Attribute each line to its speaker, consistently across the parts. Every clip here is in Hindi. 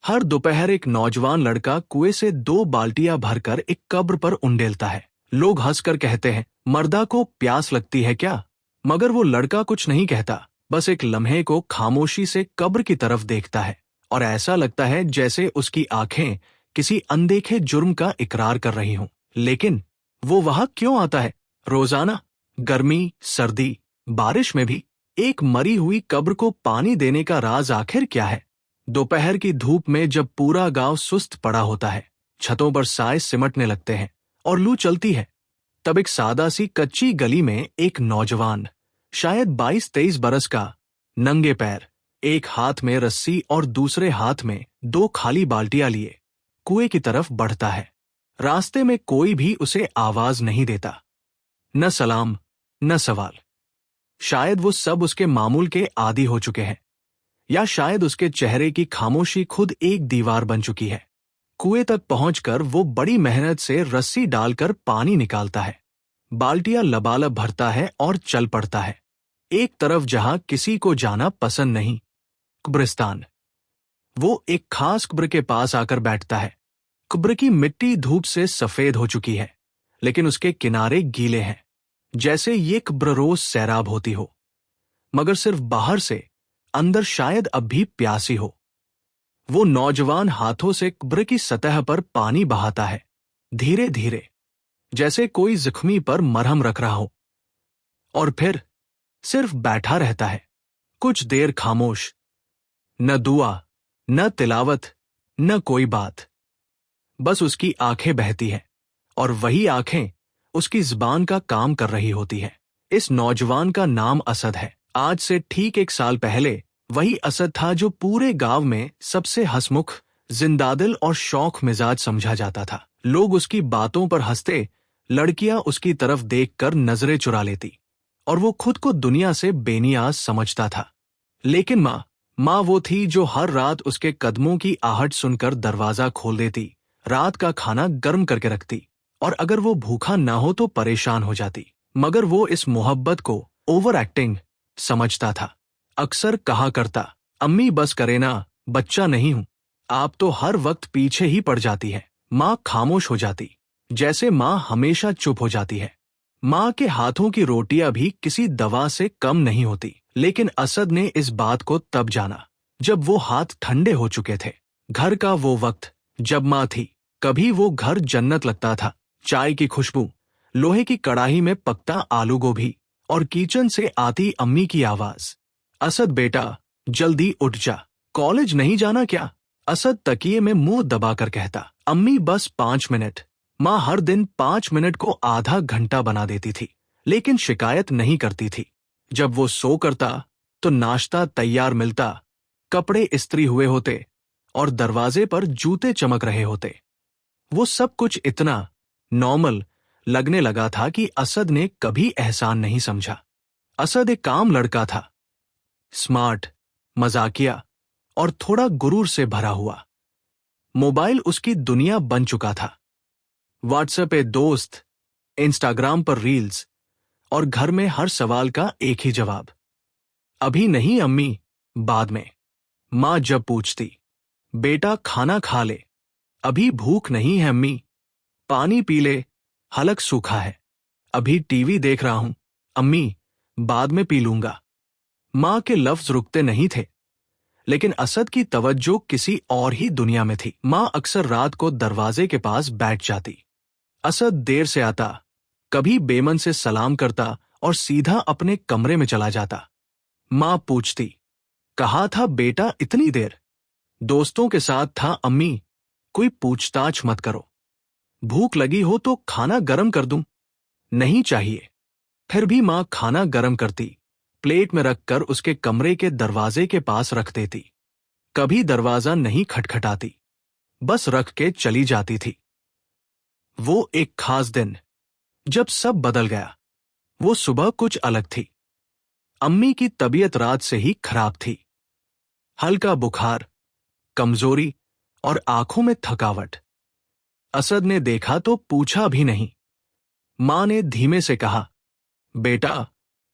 Speaker 1: हर दोपहर एक नौजवान लड़का कुएं से 2 बाल्टियां भरकर एक कब्र पर उंडेलता है। लोग हंसकर कहते हैं, मर्दा को प्यास लगती है क्या? मगर वो लड़का कुछ नहीं कहता, बस एक लम्हे को खामोशी से कब्र की तरफ देखता है और ऐसा लगता है जैसे उसकी आंखें किसी अनदेखे जुर्म का इकरार कर रही हों। लेकिन वो वहां क्यों आता है? रोजाना, गर्मी, सर्दी, बारिश में भी एक मरी हुई कब्र को पानी देने का राज आखिर क्या है? दोपहर की धूप में जब पूरा गांव सुस्त पड़ा होता है, छतों पर साए सिमटने लगते हैं और लू चलती है, तब एक सादा सी कच्ची गली में एक नौजवान, शायद 22-23 बरस का, नंगे पैर, एक हाथ में रस्सी और दूसरे हाथ में 2 खाली बाल्टियां लिए, कुएं की तरफ बढ़ता है। रास्ते में कोई भी उसे आवाज नहीं देता, न सलाम, न सवाल। शायद वो सब उसके मामूल के आदी हो चुके हैं, या शायद उसके चेहरे की खामोशी खुद एक दीवार बन चुकी है। कुएं तक पहुंचकर वो बड़ी मेहनत से रस्सी डालकर पानी निकालता है, बाल्टियां लबालब भरता है और चल पड़ता है, एक तरफ जहां किसी को जाना पसंद नहीं, कब्रिस्तान। वो एक खास कब्र के पास आकर बैठता है। कब्र की मिट्टी धूप से सफेद हो चुकी है, लेकिन उसके किनारे गीले हैं, जैसे ये कब्र रोज सैराब होती हो, मगर सिर्फ बाहर से, अंदर शायद अब भी प्यासी हो। वो नौजवान हाथों से कब्र की सतह पर पानी बहाता है, धीरे धीरे, जैसे कोई जख्मी पर मरहम रख रहा हो, और फिर सिर्फ बैठा रहता है, कुछ देर खामोश, न दुआ, न तिलावत, न कोई बात। बस उसकी आंखें बहती हैं, और वही आंखें उसकी जुबान का काम कर रही होती है। इस नौजवान का नाम असद है। आज से ठीक 1 साल पहले वही असद था जो पूरे गांव में सबसे हंसमुख, जिंदादिल और शौक मिजाज समझा जाता था। लोग उसकी बातों पर हंसते, लड़कियां उसकी तरफ देखकर नजरें चुरा लेती, और वो खुद को दुनिया से बेनियाज समझता था। लेकिन माँ वो थी जो हर रात उसके कदमों की आहट सुनकर दरवाजा खोल देती, रात का खाना गर्म करके रखती, और अगर वो भूखा ना हो तो परेशान हो जाती। मगर वो इस मोहब्बत को ओवर एक्टिंग समझता था। अक्सर कहा करता, अम्मी बस करे ना, बच्चा नहीं हूं। आप तो हर वक्त पीछे ही पड़ जाती है। माँ खामोश हो जाती, जैसे माँ हमेशा चुप हो जाती है। माँ के हाथों की रोटियां भी किसी दवा से कम नहीं होती। लेकिन असद ने इस बात को तब जाना, जब वो हाथ ठंडे हो चुके थे। घर का वो वक्त जब माँ थी, कभी वो घर जन्नत लगता था। चाय की खुशबू, लोहे की कड़ाही में पकता आलू गोभी, और किचन से आती अम्मी की आवाज, असद बेटा जल्दी उठ जा, कॉलेज नहीं जाना क्या? असद तकिए में मुंह दबाकर कहता, अम्मी बस 5 मिनट। माँ हर दिन 5 मिनट को आधा घंटा बना देती थी, लेकिन शिकायत नहीं करती थी। जब वो सो करता तो नाश्ता तैयार मिलता, कपड़े इस्त्री हुए होते, और दरवाजे पर जूते चमक रहे होते। वो सब कुछ इतना नॉर्मल लगने लगा था कि असद ने कभी एहसान नहीं समझा। असद एक काम लड़का था, स्मार्ट, मजाकिया, और थोड़ा गुरूर से भरा हुआ। मोबाइल उसकी दुनिया बन चुका था। व्हाट्सएप पे दोस्त, इंस्टाग्राम पर रील्स, और घर में हर सवाल का एक ही जवाब, अभी नहीं अम्मी, बाद में। माँ जब पूछती, बेटा खाना खा ले, अभी भूख नहीं है अम्मी, पानी पी ले, हलक सूखा है, अभी टीवी देख रहा हूं अम्मी, बाद में पी लूंगा। माँ के लफ्ज रुकते नहीं थे, लेकिन असद की तवज्जो किसी और ही दुनिया में थी। माँ अक्सर रात को दरवाजे के पास बैठ जाती। असद देर से आता, कभी बेमन से सलाम करता और सीधा अपने कमरे में चला जाता। माँ पूछती, कहा था बेटा इतनी देर? दोस्तों के साथ था अम्मी, कोई पूछताछ मत करो। भूख लगी हो तो खाना गरम कर दूं? नहीं चाहिए। फिर भी माँ खाना गरम करती, प्लेट में रखकर उसके कमरे के दरवाजे के पास रख देती। कभी दरवाजा नहीं खटखटाती, बस रख के चली जाती थी। वो एक खास दिन, जब सब बदल गया। वो सुबह कुछ अलग थी। अम्मी की तबीयत रात से ही खराब थी, हल्का बुखार, कमजोरी, और आंखों में थकावट। असद ने देखा तो पूछा भी नहीं। मां ने धीमे से कहा, बेटा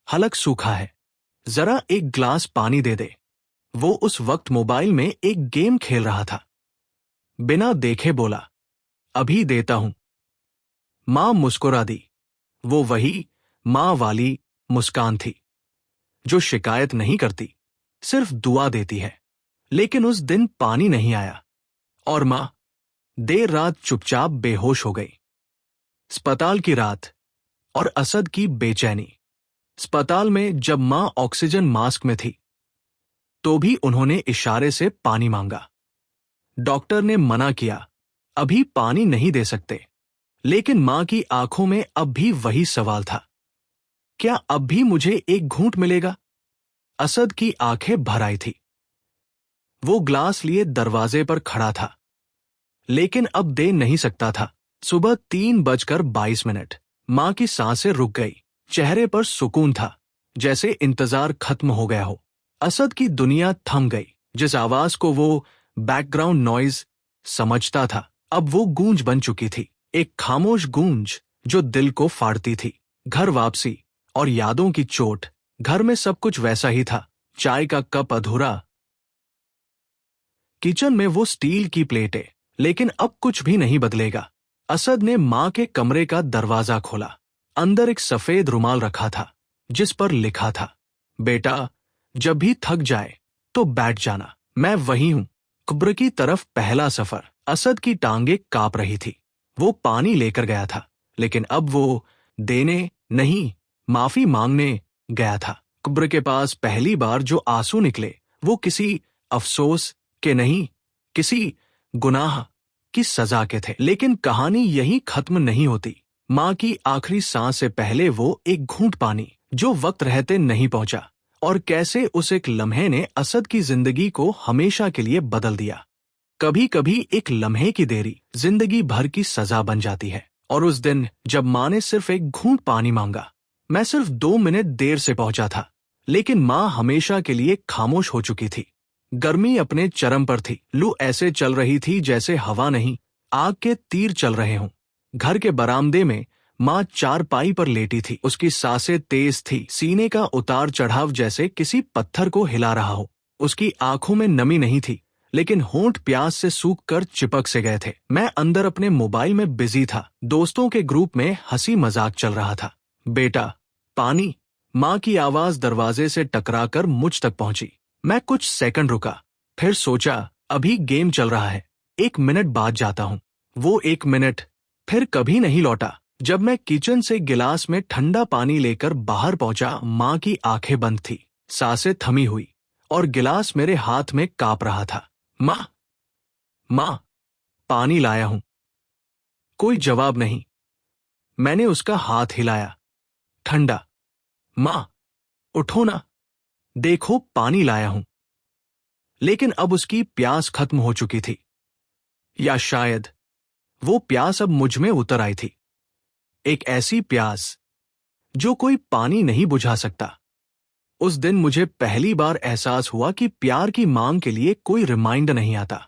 Speaker 1: हलक सूखा है, जरा एक ग्लास पानी दे दे। वो उस वक्त मोबाइल में एक गेम खेल रहा था। बिना देखे बोला, अभी देता हूं। मां मुस्कुरा दी। वो वही मां वाली मुस्कान थी जो शिकायत नहीं करती, सिर्फ दुआ देती है। लेकिन उस दिन पानी नहीं आया और मां देर रात चुपचाप बेहोश हो गई। अस्पताल की रात और असद की बेचैनी। अस्पताल में जब मां ऑक्सीजन मास्क में थी तो भी उन्होंने इशारे से पानी मांगा। डॉक्टर ने मना किया, अभी पानी नहीं दे सकते। लेकिन मां की आंखों में अब भी वही सवाल था, क्या अब भी मुझे एक घूंट मिलेगा? असद की आंखें भर आई थी। वो ग्लास लिए दरवाजे पर खड़ा था, लेकिन अब दे नहीं सकता था। सुबह 3:22। मां की सांसें रुक गई। चेहरे पर सुकून था, जैसे इंतजार खत्म हो गया हो। असद की दुनिया थम गई। जिस आवाज को वो बैकग्राउंड नॉइज समझता था, अब वो गूंज बन चुकी थी। एक खामोश गूंज जो दिल को फाड़ती थी। घर वापसी और यादों की चोट। घर में सब कुछ वैसा ही था, चाय का कप अधूरा, किचन में वो स्टील की प्लेटें, लेकिन अब कुछ भी नहीं बदलेगा। असद ने मां के कमरे का दरवाजा खोला। अंदर एक सफेद रुमाल रखा था जिस पर लिखा था, बेटा जब भी थक जाए तो बैठ जाना, मैं वही हूं। कब्र की तरफ पहला सफर। असद की टांगे कांप रही थी। वो पानी लेकर गया था, लेकिन अब वो देने नहीं, माफी मांगने गया था। कब्र के पास पहली बार जो आंसू निकले वो किसी अफसोस के नहीं, किसी गुनाह की सजा के थे। लेकिन कहानी यही खत्म नहीं होती। मां की आखिरी सांस से पहले वो एक घूंट पानी जो वक्त रहते नहीं पहुंचा, और कैसे उस एक लम्हे ने असद की जिंदगी को हमेशा के लिए बदल दिया। कभी कभी एक लम्हे की देरी जिंदगी भर की सजा बन जाती है। और उस दिन जब मां ने सिर्फ एक घूंट पानी मांगा, मैं सिर्फ 2 मिनट देर से पहुंचा था, लेकिन मां हमेशा के लिए खामोश हो चुकी थी। गर्मी अपने चरम पर थी। लू ऐसे चल रही थी जैसे हवा नहीं, आग के तीर चल रहे हों। घर के बरामदे में मां चारपाई पर लेटी थी। उसकी सांसें तेज थी, सीने का उतार चढ़ाव जैसे किसी पत्थर को हिला रहा हो। उसकी आंखों में नमी नहीं थी, लेकिन होंठ प्यास से सूख कर चिपक से गए थे। मैं अंदर अपने मोबाइल में बिजी था। दोस्तों के ग्रुप में हंसी मजाक चल रहा था। बेटा पानी, मां की आवाज दरवाजे से टकराकर मुझ तक पहुंची। मैं कुछ सेकंड रुका, फिर सोचा अभी गेम चल रहा है, 1 मिनट बाद जाता हूं। वो 1 मिनट फिर कभी नहीं लौटा। जब मैं किचन से गिलास में ठंडा पानी लेकर बाहर पहुंचा, मां की आंखें बंद थी, सांसें थमी हुई, और गिलास मेरे हाथ में कांप रहा था। मां, मां, पानी लाया हूं। कोई जवाब नहीं। मैंने उसका हाथ हिलाया, ठंडा। मां, उठो ना, देखो पानी लाया हूं। लेकिन अब उसकी प्यास खत्म हो चुकी थी, या शायद वो प्यास अब मुझ में उतर आई थी। एक ऐसी प्यास जो कोई पानी नहीं बुझा सकता। उस दिन मुझे पहली बार एहसास हुआ कि प्यार की मांग के लिए कोई रिमाइंडर नहीं आता।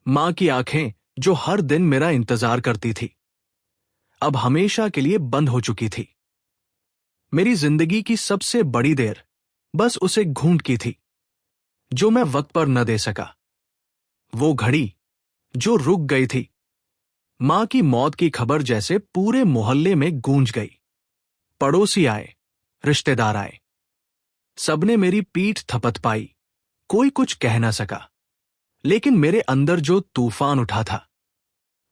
Speaker 1: मां की आंखें जो हर दिन मेरा इंतजार करती थी, अब हमेशा के लिए बंद हो चुकी थी। मेरी जिंदगी की सबसे बड़ी देर बस उसे घूंट की थी जो मैं वक्त पर न दे सका। वो घड़ी जो रुक गई थी। मां की मौत की खबर जैसे पूरे मोहल्ले में गूंज गई। पड़ोसी आए, रिश्तेदार आए, सबने मेरी पीठ थपथपाई। कोई कुछ कह ना सका, लेकिन मेरे अंदर जो तूफान उठा था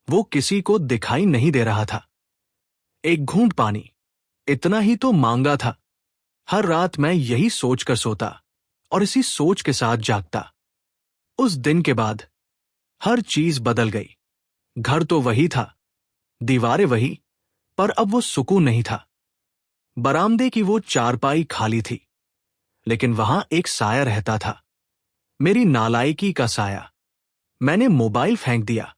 Speaker 1: वो किसी को दिखाई नहीं दे रहा था। एक घूंट पानी, इतना ही तो मांगा था। हर रात मैं यही सोचकर सोता और इसी सोच के साथ जागता। उस दिन के बाद हर चीज बदल गई। घर तो वही था, दीवारें वही, पर अब वो सुकून नहीं था। बरामदे की वो चारपाई खाली थी, लेकिन वहां एक साया रहता था, मेरी नालायकी का साया। मैंने मोबाइल फेंक दिया,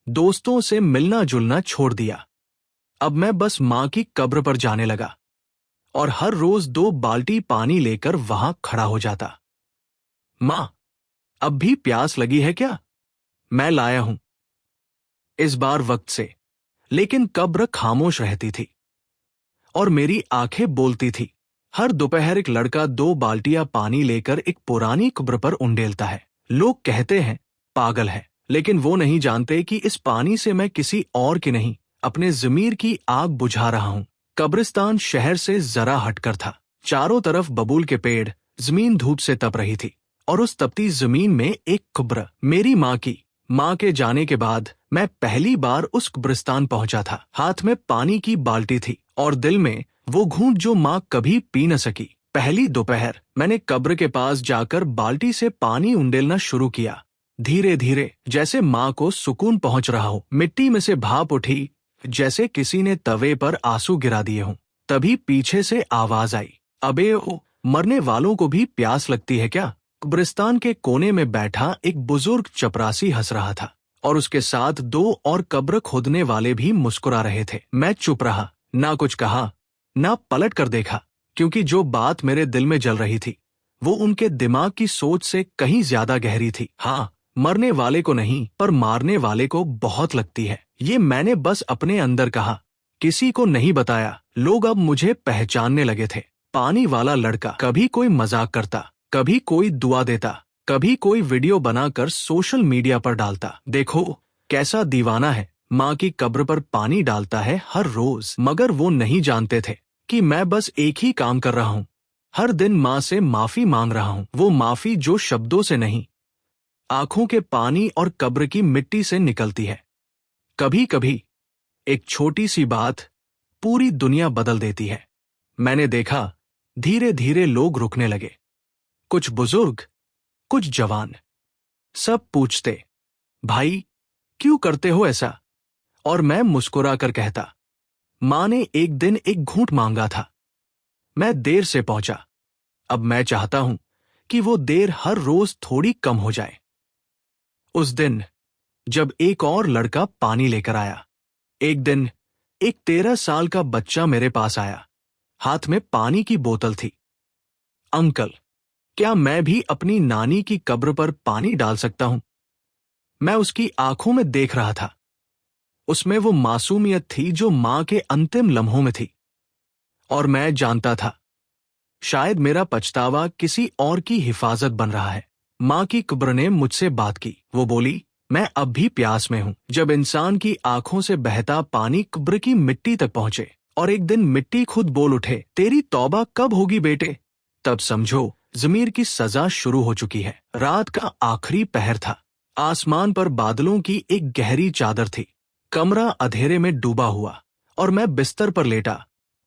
Speaker 1: दोस्तों से मिलना जुलना छोड़ दिया। अब मैं बस मां की कब्र पर जाने लगा और हर रोज 2 बाल्टी पानी लेकर वहां खड़ा हो जाता। मां, अब भी प्यास लगी है क्या? मैं लाया हूं। इस बार वक्त से, लेकिन कब्र खामोश रहती थी और मेरी आंखें बोलती थी। हर दोपहर एक लड़का 2 बाल्टियां पानी लेकर एक पुरानी कब्र पर उंडेलता है। लोग कहते हैं पागल है, लेकिन वो नहीं जानते कि इस पानी से मैं किसी और की नहीं, अपने ज़मीर की आग बुझा रहा हूँ। कब्रिस्तान शहर से जरा हटकर था। चारों तरफ बबूल के पेड़, जमीन धूप से तप रही थी और उस तपती जमीन में एक कब्र, मेरी माँ की। माँ के जाने के बाद मैं पहली बार उस कब्रिस्तान पहुंचा था। हाथ में पानी की बाल्टी थी और दिल में वो घूंट जो माँ कभी पी न सकी। पहली दोपहर मैंने कब्र के पास जाकर बाल्टी से पानी उंडेलना शुरू किया। धीरे धीरे, जैसे माँ को सुकून पहुंच रहा हो। मिट्टी में से भाप उठी, जैसे किसी ने तवे पर आंसू गिरा दिए हों। तभी पीछे से आवाज आई, अबे ओ, मरने वालों को भी प्यास लगती है क्या? कब्रिस्तान के कोने में बैठा एक बुजुर्ग चपरासी हंस रहा था और उसके साथ दो और कब्र खोदने वाले भी मुस्कुरा रहे थे। मैं चुप रहा, ना कुछ कहा, ना पलट कर देखा, क्योंकि जो बात मेरे दिल में जल रही थी वो उनके दिमाग की सोच से कहीं ज्यादा गहरी थी। हाँ, मरने वाले को नहीं, पर मारने वाले को बहुत लगती है। ये मैंने बस अपने अंदर कहा, किसी को नहीं बताया। लोग अब मुझे पहचानने लगे थे। पानी वाला लड़का। कभी कोई मजाक करता, कभी कोई दुआ देता, कभी कोई वीडियो बनाकर सोशल मीडिया पर डालता, देखो कैसा दीवाना है, माँ की कब्र पर पानी डालता है हर रोज। मगर वो नहीं जानते थे कि मैं बस एक ही काम कर रहा हूँ, हर दिन माँ से माफी मांग रहा हूँ। वो माफी जो शब्दों से नहीं, आंखों के पानी और कब्र की मिट्टी से निकलती है। कभी कभी एक छोटी सी बात पूरी दुनिया बदल देती है। मैंने देखा, धीरे धीरे लोग रुकने लगे। कुछ बुजुर्ग, कुछ जवान, सब पूछते, भाई क्यों करते हो ऐसा? और मैं मुस्कुरा कर कहता, माँ ने एक दिन एक घूंट मांगा था, मैं देर से पहुंचा। अब मैं चाहता हूं कि वो देर हर रोज थोड़ी कम हो जाए। उस दिन जब एक और लड़का पानी लेकर आया, एक दिन एक 13 साल का बच्चा मेरे पास आया, हाथ में पानी की बोतल थी। अंकल, क्या मैं भी अपनी नानी की कब्र पर पानी डाल सकता हूं? मैं उसकी आंखों में देख रहा था। उसमें वो मासूमियत थी जो मां के अंतिम लम्हों में थी। और मैं जानता था, शायद मेरा पछतावा किसी और की हिफाजत बन रहा है। मां की कब्र ने मुझसे बात की। वो बोली, मैं अब भी प्यास में हूं। जब इंसान की आंखों से बहता पानी कब्र की मिट्टी तक पहुंचे और एक दिन मिट्टी खुद बोल उठे, तेरी तौबा कब होगी बेटे, तब समझो ज़मीर की सजा शुरू हो चुकी है। रात का आखिरी पहर था। आसमान पर बादलों की एक गहरी चादर थी। कमरा अंधेरे में डूबा हुआ और मैं बिस्तर पर लेटा,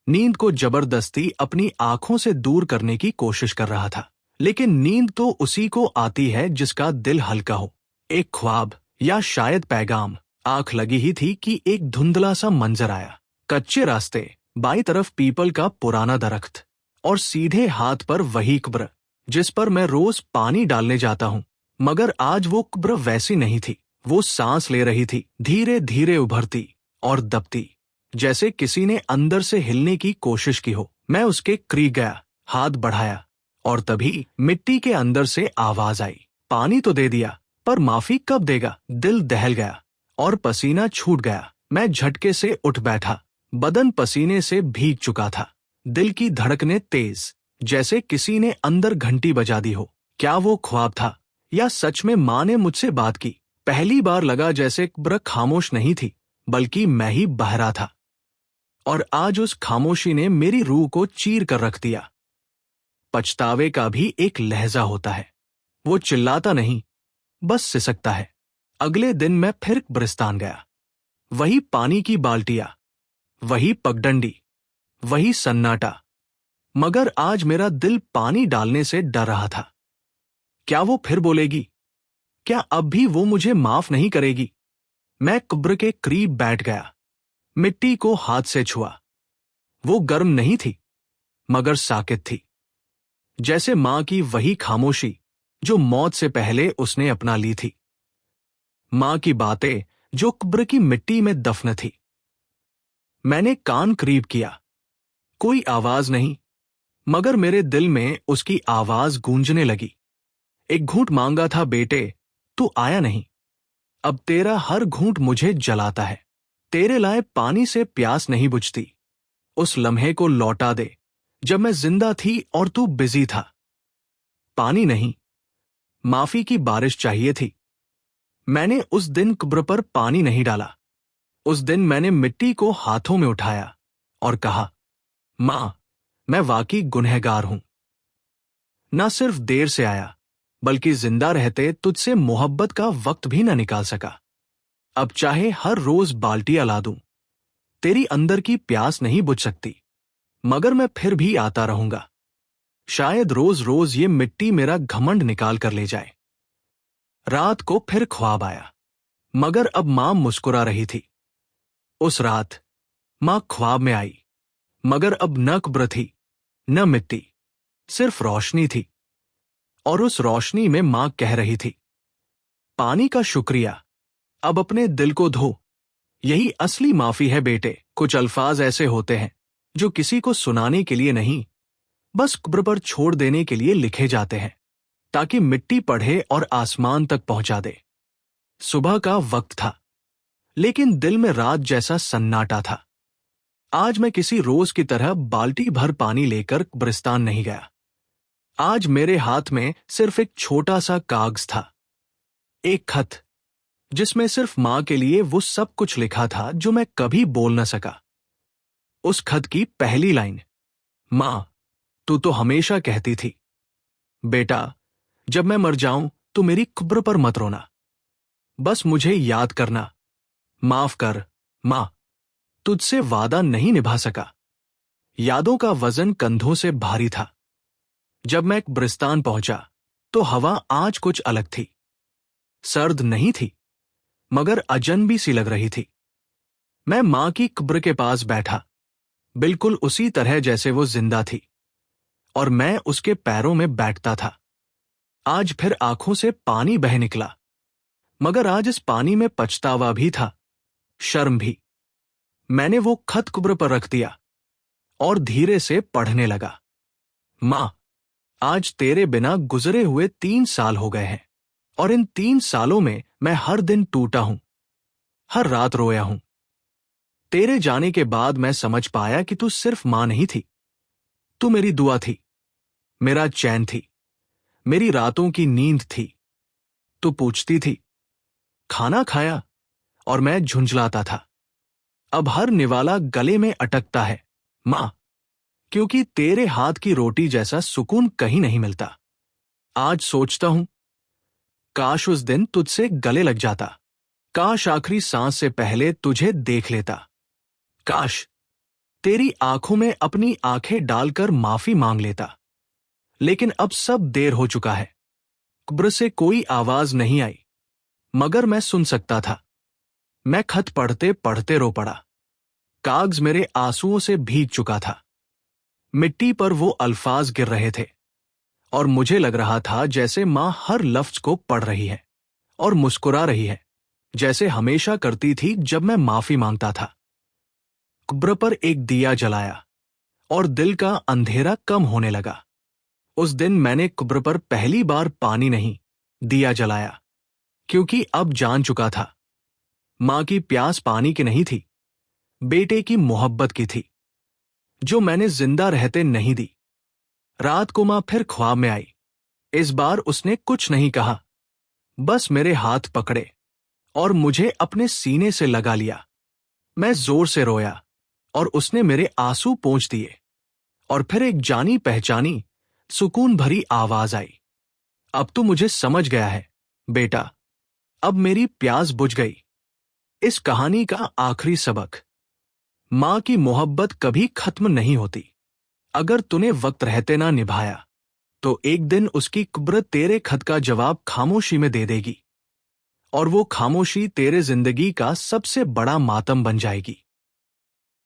Speaker 1: नींद को जबरदस्ती अपनी आंखों से दूर करने की कोशिश कर रहा था। लेकिन नींद तो उसी को आती है जिसका दिल हल्का हो। एक ख्वाब या शायद पैगाम। आंख लगी ही थी कि एक धुंधला सा मंजर आया। कच्चे रास्ते, बाईं तरफ पीपल का पुराना दरख्त और सीधे हाथ पर वही कब्र जिस पर मैं रोज पानी डालने जाता हूँ। मगर आज वो कब्र वैसी नहीं थी। वो सांस ले रही थी, धीरे धीरे उभरती और दबती, जैसे किसी ने अंदर से हिलने की कोशिश की हो। मैं उसके करीब गया, हाथ बढ़ाया और तभी मिट्टी के अंदर से आवाज आई, पानी तो दे दिया, पर माफी कब देगा? दिल दहल गया और पसीना छूट गया। मैं झटके से उठ बैठा, बदन पसीने से भीग चुका था। दिल की धड़कनें तेज, जैसे किसी ने अंदर घंटी बजा दी हो। क्या वो ख्वाब था या सच में माँ ने मुझसे बात की? पहली बार लगा जैसे कब्र खामोश नहीं थी, बल्कि मैं ही बहरा था। और आज उस खामोशी ने मेरी रूह को चीर कर रख दिया। पछतावे का भी एक लहजा होता है। वो चिल्लाता नहीं, बस सिसकता है। अगले दिन मैं फिर कब्रिस्तान गया। वही पानी की बाल्टियां, वही पगडंडी, वही सन्नाटा। मगर आज मेरा दिल पानी डालने से डर रहा था। क्या वो फिर बोलेगी? क्या अब भी वो मुझे माफ नहीं करेगी? मैं कब्र के करीब बैठ गया, मिट्टी को हाथ से छुआ। वो गर्म नहीं थी, मगर साकित थी, जैसे मां की वही खामोशी जो मौत से पहले उसने अपना ली थी। मां की बातें जो कब्र की मिट्टी में दफन थी। मैंने कान करीब किया, कोई आवाज नहीं, मगर मेरे दिल में उसकी आवाज गूंजने लगी। एक घूंट मांगा था बेटे, तू आया नहीं। अब तेरा हर घूंट मुझे जलाता है। तेरे लाए पानी से प्यास नहीं बुझती। उस लम्हे को लौटा दे जब मैं जिंदा थी और तू बिजी था। पानी नहीं, माफी की बारिश चाहिए थी। मैंने उस दिन कब्र पर पानी नहीं डाला। उस दिन मैंने मिट्टी को हाथों में उठाया और कहा, मां, मैं वाकई गुनहगार हूं। न सिर्फ देर से आया, बल्कि जिंदा रहते तुझसे मोहब्बत का वक्त भी न निकाल सका। अब चाहे हर रोज बाल्टियां ला दूं, तेरी अंदर की प्यास नहीं बुझ सकती। मगर मैं फिर भी आता रहूंगा। शायद रोज रोज ये मिट्टी मेरा घमंड निकाल कर ले जाए। रात को फिर ख्वाब आया, मगर अब मां मुस्कुरा रही थी। उस रात मां ख्वाब में आई, मगर अब न कब्र थी न मिट्टी, सिर्फ रोशनी थी। और उस रोशनी में मां कह रही थी, पानी का शुक्रिया, अब अपने दिल को धो। यही असली माफी है बेटे। कुछ अल्फाज ऐसे होते हैं जो किसी को सुनाने के लिए नहीं, बस कब्र पर छोड़ देने के लिए लिखे जाते हैं, ताकि मिट्टी पढ़े और आसमान तक पहुंचा दे। सुबह का वक्त था, लेकिन दिल में रात जैसा सन्नाटा था। आज मैं किसी रोज की तरह बाल्टी भर पानी लेकर कब्रिस्तान नहीं गया। आज मेरे हाथ में सिर्फ एक छोटा सा कागज था, एक खत, जिसमें सिर्फ मां के लिए वो सब कुछ लिखा था जो मैं कभी बोल न सका। उस खत की पहली लाइन, मां, तू तो हमेशा कहती थी, बेटा, जब मैं मर जाऊं तो मेरी कब्र पर मत रोना, बस मुझे याद करना। माफ कर मां, तुझसे वादा नहीं निभा सका। यादों का वजन कंधों से भारी था। जब मैं कब्रिस्तान पहुंचा तो हवा आज कुछ अलग थी। सर्द नहीं थी, मगर अजनबी सी लग रही थी। मैं मां की कब्र के पास बैठा, बिल्कुल उसी तरह जैसे वो जिंदा थी, और मैं उसके पैरों में बैठता था। आज फिर आंखों से पानी बह निकला, मगर आज इस पानी में पछतावा भी था, शर्म भी। मैंने वो खत कब्र पर रख दिया और धीरे से पढ़ने लगा। मां, आज तेरे बिना गुजरे हुए 3 साल हो गए हैं, और इन 3 सालों में मैं हर दिन टूटा हूं, हर रात रोया हूं। तेरे जाने के बाद मैं समझ पाया कि तू सिर्फ मां नहीं थी, तू मेरी दुआ थी, मेरा चैन थी, मेरी रातों की नींद थी। तू पूछती थी, खाना खाया, और मैं झुंझलाता था। अब हर निवाला गले में अटकता है, मां, क्योंकि तेरे हाथ की रोटी जैसा सुकून कहीं नहीं मिलता। आज सोचता हूं, काश उस दिन तुझसे गले लग जाता, काश आखिरी सांस से पहले तुझे देख लेता, काश तेरी आंखों में अपनी आंखें डालकर माफी मांग लेता। लेकिन अब सब देर हो चुका है। कब्र से कोई आवाज नहीं आई, मगर मैं सुन सकता था। मैं खत पढ़ते पढ़ते रो पड़ा। कागज मेरे आंसुओं से भीग चुका था। मिट्टी पर वो अल्फाज गिर रहे थे, और मुझे लग रहा था जैसे मां हर लफ्ज को पढ़ रही है और मुस्कुरा रही है, जैसे हमेशा करती थी जब मैं माफी मांगता था। कब्र पर एक दिया जलाया और दिल का अंधेरा कम होने लगा। उस दिन मैंने कब्र पर पहली बार पानी नहीं, दिया जलाया, क्योंकि अब जान चुका था, मां की प्यास पानी की नहीं थी, बेटे की मोहब्बत की थी, जो मैंने जिंदा रहते नहीं दी। रात को मां फिर ख्वाब में आई। इस बार उसने कुछ नहीं कहा, बस मेरे हाथ पकड़े और मुझे अपने सीने से लगा लिया। मैं जोर से रोया और उसने मेरे आंसू पोंछ दिए, और फिर एक जानी पहचानी सुकून भरी आवाज आई, अब तू मुझे समझ गया है बेटा, अब मेरी प्यास बुझ गई। इस कहानी का आखिरी सबक, मां की मोहब्बत कभी खत्म नहीं होती। अगर तूने वक्त रहते ना निभाया, तो एक दिन उसकी कब्र तेरे खत का जवाब खामोशी में दे देगी, और वो खामोशी तेरे जिंदगी का सबसे बड़ा मातम बन जाएगी।